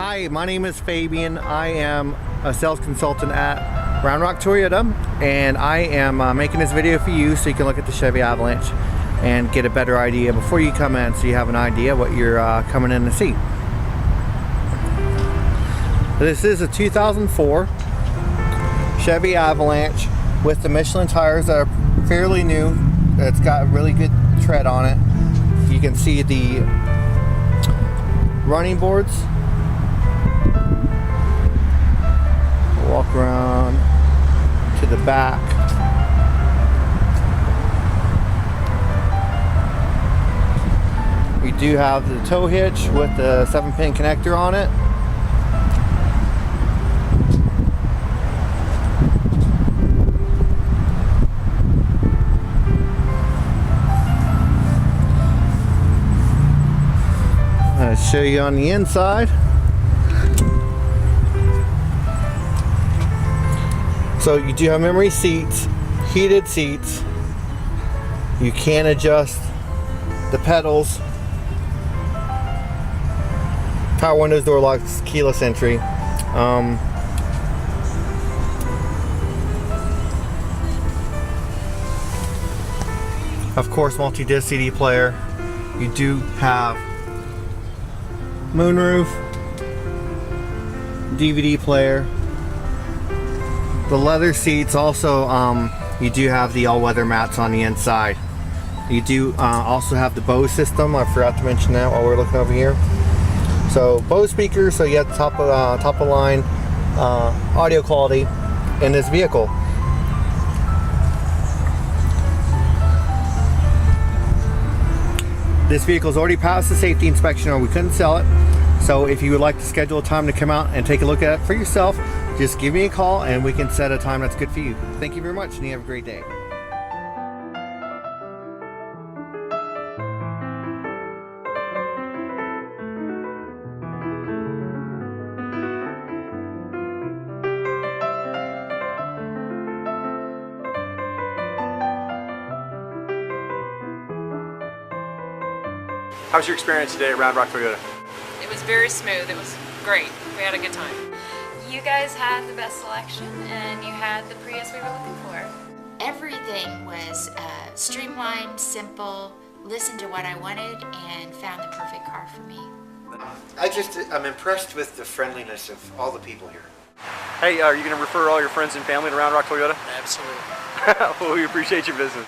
Hi, my name is Fabian. I am a sales consultant at Round Rock Toyota, and I am making this video for you so you can look at the Chevy Avalanche and get a better idea before you come in, so you have an idea what you're coming in to see. This is a 2004 Chevy Avalanche with the Michelin tires that are fairly new. It's got really good tread on it. You can see the running boards. Walk around to the back. We do have the tow hitch with the 7-pin connector on it. I'll show you on the inside. So you do have memory seats, heated seats. You can adjust the pedals. Power windows, door locks, keyless entry. Of course, multi-disc CD player. You do have moonroof, DVD player. The leather seats also, you do have the all-weather mats on the inside. You do also have the Bose system. I forgot to mention that while we're looking over here. So Bose speakers, so you have top of line audio quality in this vehicle. This vehicle's already passed the safety inspection, or we couldn't sell it. So if you would like to schedule a time to come out and take a look at it for yourself, just give me a call and we can set a time that's good for you. Thank you very much, and you have a great day. How was your experience today at Round Rock Toyota? It was very smooth. It was great. We had a good time. You guys had the best selection, and you had the Prius we were looking for. Everything was streamlined, simple, listened to what I wanted, and found the perfect car for me. I'm impressed with the friendliness of all the people here. Hey, are you going to refer all your friends and family to Round Rock Toyota? Absolutely. Well, we appreciate your business.